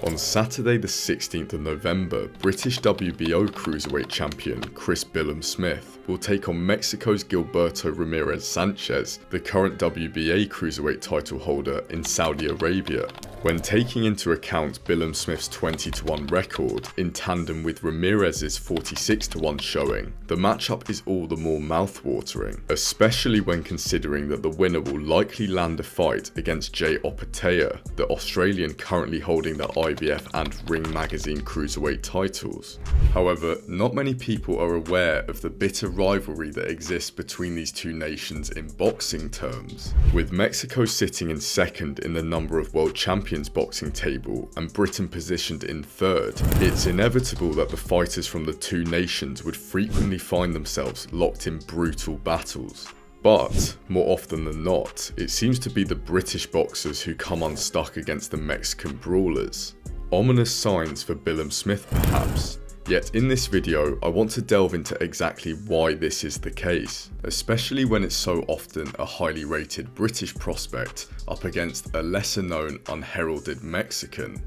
On Saturday the 16th of November, British WBO Cruiserweight champion Chris Billam-Smith will take on Mexico's Gilberto Ramirez Sanchez, the current WBA Cruiserweight title holder in Saudi Arabia. When taking into account Billam-Smith's 20-1 record, in tandem with Ramirez's 46-1 showing, the matchup is all the more mouthwatering, especially when considering that the winner will likely land a fight against Jay Opetaia, the Australian currently holding the IBF and Ring Magazine Cruiserweight titles. However, not many people are aware of the bitter rivalry that exists between these two nations in boxing terms. With Mexico sitting in second in the number of world champions boxing table and Britain positioned in third, it's inevitable that the fighters from the two nations would frequently find themselves locked in brutal battles. But, more often than not, it seems to be the British boxers who come unstuck against the Mexican brawlers. Ominous signs for Billam-Smith perhaps. Yet in this video, I want to delve into exactly why this is the case, especially when it's so often a highly rated British prospect up against a lesser known, unheralded Mexican.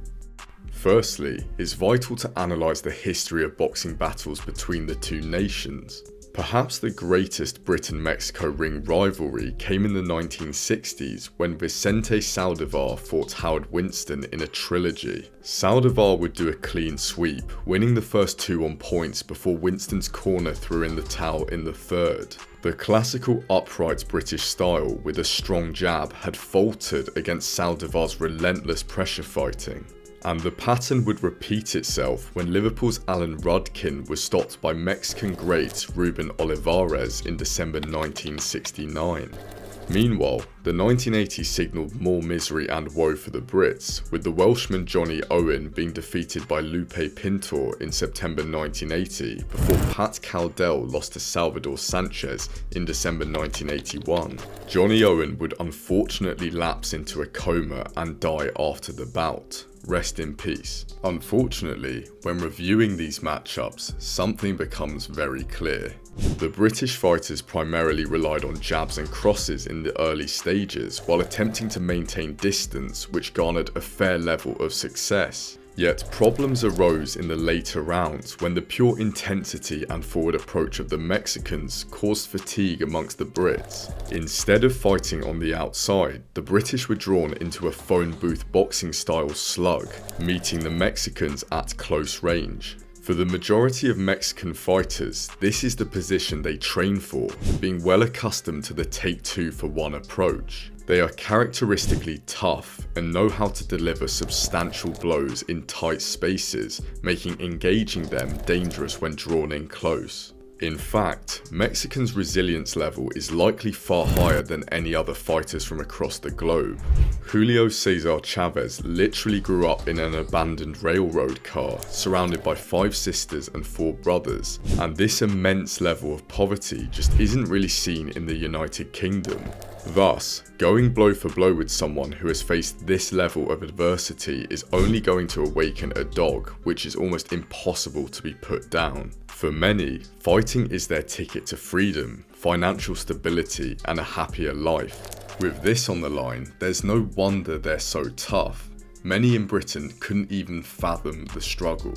Firstly, it's vital to analyse the history of boxing battles between the two nations. Perhaps the greatest Britain-Mexico ring rivalry came in the 1960s when Vicente Saldivar fought Howard Winston in a trilogy. Saldivar would do a clean sweep, winning the first two on points before Winston's corner threw in the towel in the third. The classical upright British style with a strong jab had faltered against Saldivar's relentless pressure fighting. And the pattern would repeat itself when Liverpool's Alan Rudkin was stopped by Mexican great Ruben Olivares in December 1969. Meanwhile, the 1980s signalled more misery and woe for the Brits, with the Welshman Johnny Owen being defeated by Lupe Pintor in September 1980 before Pat Caldell lost to Salvador Sanchez in December 1981. Johnny Owen would unfortunately lapse into a coma and die after the bout. Rest in peace. Unfortunately, when reviewing these matchups, something becomes very clear. The British fighters primarily relied on jabs and crosses in the early stages while attempting to maintain distance, which garnered a fair level of success. Yet problems arose in the later rounds when the pure intensity and forward approach of the Mexicans caused fatigue amongst the Brits. Instead of fighting on the outside, the British were drawn into a phone booth boxing style slug, meeting the Mexicans at close range. For the majority of Mexican fighters, this is the position they train for, being well accustomed to the take two for one approach. They are characteristically tough and know how to deliver substantial blows in tight spaces, making engaging them dangerous when drawn in close. In fact, Mexicans' resilience level is likely far higher than any other fighters from across the globe. Julio Cesar Chavez literally grew up in an abandoned railroad car, surrounded by 5 sisters and 4 brothers, and this immense level of poverty just isn't really seen in the United Kingdom. Thus, going blow for blow with someone who has faced this level of adversity is only going to awaken a dog, which is almost impossible to be put down. For many, fighting is their ticket to freedom, financial stability, and a happier life. With this on the line, there's no wonder they're so tough. Many in Britain couldn't even fathom the struggle.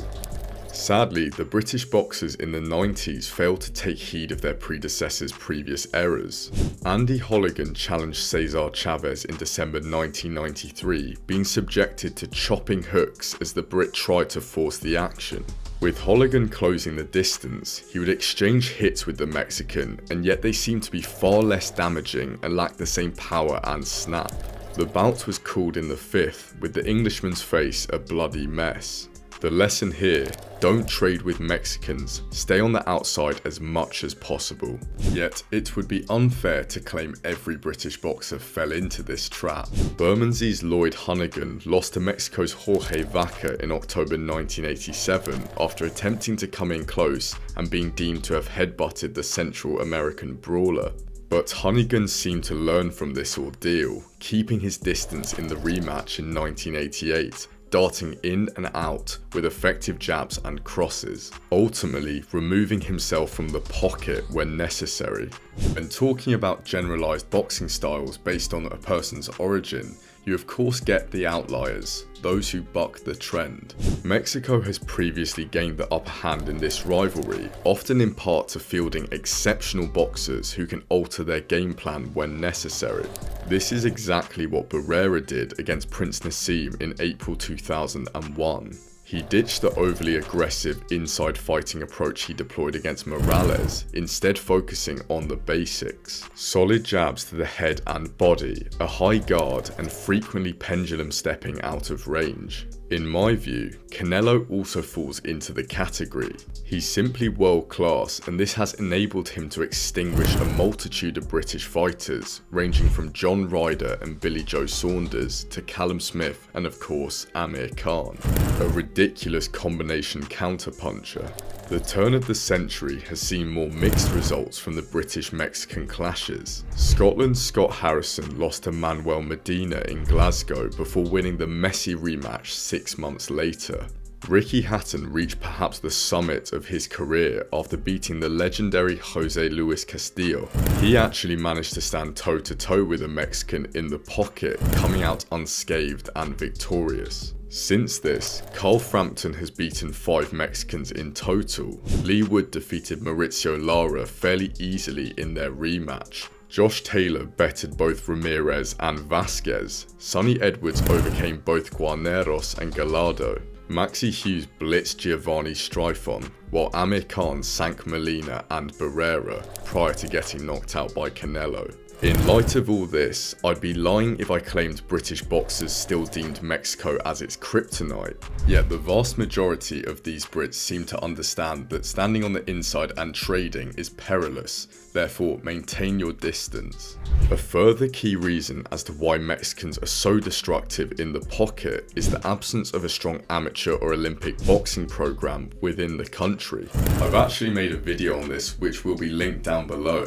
Sadly, the British boxers in the 90s failed to take heed of their predecessors' previous errors. Andy Holligan challenged Cesar Chavez in December 1993, being subjected to chopping hooks as the Brit tried to force the action. With Holligan closing the distance, he would exchange hits with the Mexican, and yet they seemed to be far less damaging and lacked the same power and snap. The bout was called in the 5th, with the Englishman's face a bloody mess. The lesson here, don't trade with Mexicans, stay on the outside as much as possible. Yet, it would be unfair to claim every British boxer fell into this trap. Bermondsey's Lloyd Honeyghan lost to Mexico's Jorge Vaca in October 1987 after attempting to come in close and being deemed to have headbutted the Central American brawler. But Honeyghan seemed to learn from this ordeal, keeping his distance in the rematch in 1988, darting in and out with effective jabs and crosses, ultimately removing himself from the pocket when necessary. When talking about generalised boxing styles based on a person's origin, You of course get the outliers, those who buck the trend. Mexico has previously gained the upper hand in this rivalry, often in part to fielding exceptional boxers who can alter their game plan when necessary. This is exactly what Barrera did against Prince Naseem in April 2001. He ditched the overly aggressive inside fighting approach he deployed against Morales, instead focusing on the basics. Solid jabs to the head and body, a high guard, and frequently pendulum stepping out of range. In my view, Canelo also falls into the category. He's simply world class, and this has enabled him to extinguish a multitude of British fighters, ranging from John Ryder and Billy Joe Saunders to Billam-Smith and of course Amir Khan. A ridiculous combination counterpuncher. The turn of the century has seen more mixed results from the British-Mexican clashes. Scotland's Scott Harrison lost to Manuel Medina in Glasgow before winning the messy rematch 6 months later. Ricky Hatton reached perhaps the summit of his career after beating the legendary Jose Luis Castillo. He actually managed to stand toe-to-toe with a Mexican in the pocket, coming out unscathed and victorious. Since this, Carl Frampton has beaten 5 Mexicans in total. Lee Wood defeated Mauricio Lara fairly easily in their rematch. Josh Taylor bettered both Ramirez and Vasquez. Sonny Edwards overcame both Guarneros and Gallardo. Maxi Hughes blitzed Giovanni Strifon, while Amir Khan sank Molina and Barrera prior to getting knocked out by Canelo. In light of all this, I'd be lying if I claimed British boxers still deemed Mexico as its kryptonite. Yet the vast majority of these Brits seem to understand that standing on the inside and trading is perilous, therefore maintain your distance. A further key reason as to why Mexicans are so destructive in the pocket is the absence of a strong amateur or Olympic boxing program within the country. I've actually made a video on this which will be linked down below.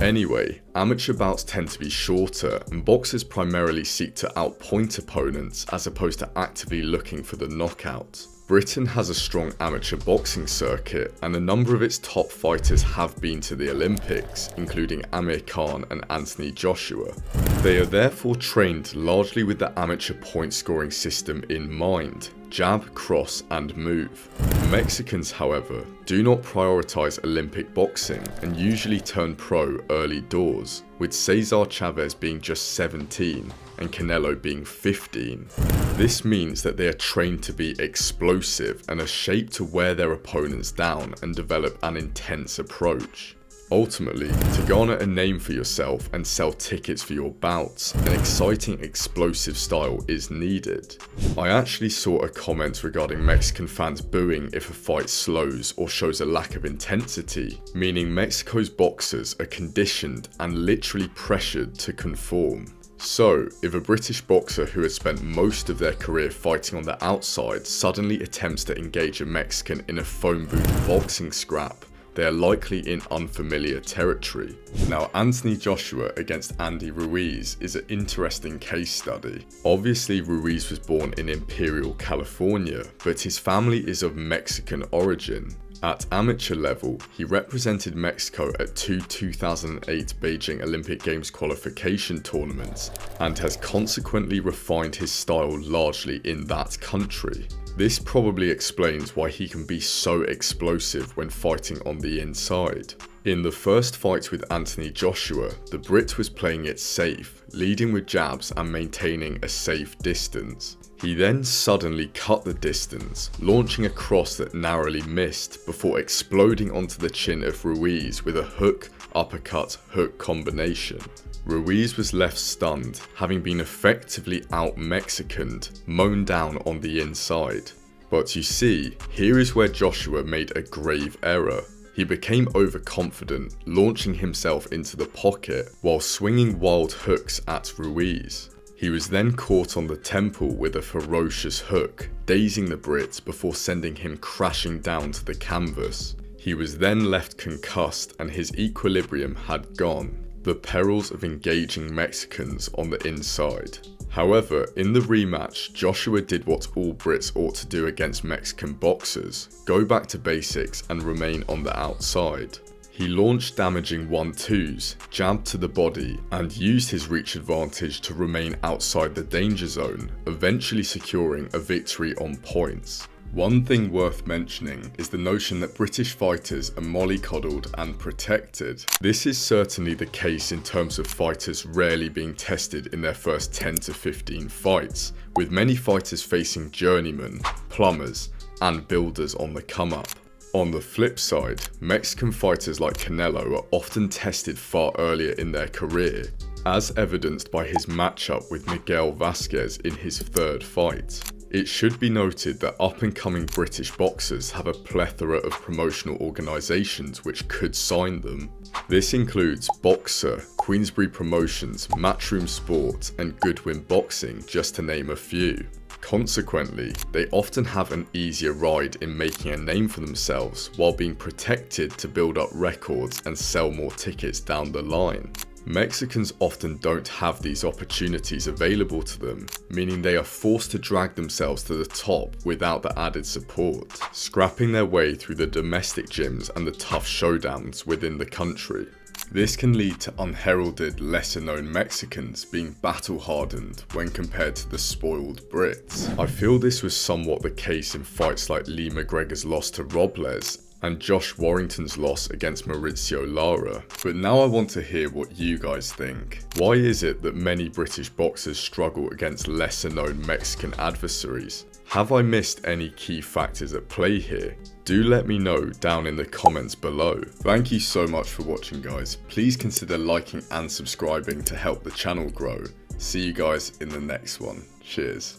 Anyway, amateur bouts tend to be shorter, and boxers primarily seek to outpoint opponents as opposed to actively looking for the knockout. Britain has a strong amateur boxing circuit, and a number of its top fighters have been to the Olympics, including Amir Khan and Anthony Joshua. They are therefore trained largely with the amateur point scoring system in mind: jab, cross and move. Mexicans, however, do not prioritise Olympic boxing and usually turn pro early doors, with Cesar Chavez being just 17 and Canelo being 15. This means that they are trained to be explosive and are shaped to wear their opponents down and develop an intense approach. Ultimately, to garner a name for yourself and sell tickets for your bouts, an exciting explosive style is needed. I actually saw a comment regarding Mexican fans booing if a fight slows or shows a lack of intensity, meaning Mexico's boxers are conditioned and literally pressured to conform. So, if a British boxer who has spent most of their career fighting on the outside suddenly attempts to engage a Mexican in a phone booth boxing scrap, they are likely in unfamiliar territory. Now, Anthony Joshua against Andy Ruiz is an interesting case study. Obviously, Ruiz was born in Imperial, California, but his family is of Mexican origin. At amateur level, he represented Mexico at 2 2008 Beijing Olympic Games qualification tournaments and has consequently refined his style largely in that country. This probably explains why he can be so explosive when fighting on the inside. In the first fight with Anthony Joshua, the Brit was playing it safe, leading with jabs and maintaining a safe distance. He then suddenly cut the distance, launching a cross that narrowly missed before exploding onto the chin of Ruiz with a hook, uppercut, hook combination. Ruiz was left stunned, having been effectively out-Mexicaned, mown down on the inside. But you see, here is where Joshua made a grave error. He became overconfident, launching himself into the pocket while swinging wild hooks at Ruiz. He was then caught on the temple with a ferocious hook, dazing the Brit before sending him crashing down to the canvas. He was then left concussed and his equilibrium had gone. The perils of engaging Mexicans on the inside. However, in the rematch, Joshua did what all Brits ought to do against Mexican boxers: go back to basics and remain on the outside. He launched damaging 1-2s, jabbed to the body, and used his reach advantage to remain outside the danger zone, eventually securing a victory on points. One thing worth mentioning is the notion that British fighters are mollycoddled and protected. This is certainly the case in terms of fighters rarely being tested in their first 10 to 15 fights, with many fighters facing journeymen, plumbers, and builders on the come up. On the flip side, Mexican fighters like Canelo are often tested far earlier in their career, as evidenced by his matchup with Miguel Vasquez in his third fight. It should be noted that up-and-coming British boxers have a plethora of promotional organisations which could sign them. This includes Boxer, Queensberry Promotions, Matchroom Sport, and Goodwin Boxing, just to name a few. Consequently, they often have an easier ride in making a name for themselves while being protected to build up records and sell more tickets down the line. Mexicans often don't have these opportunities available to them, meaning they are forced to drag themselves to the top without the added support, scrapping their way through the domestic gyms and the tough showdowns within the country. This can lead to unheralded, lesser-known Mexicans being battle-hardened when compared to the spoiled Brits. I feel this was somewhat the case in fights like Lee McGregor's loss to Robles and Josh Warrington's loss against Mauricio Lara. But now I want to hear what you guys think. Why is it that many British boxers struggle against lesser-known Mexican adversaries? Have I missed any key factors at play here? Do let me know down in the comments below. Thank you so much for watching, guys. Please consider liking and subscribing to help the channel grow. See you guys in the next one. Cheers.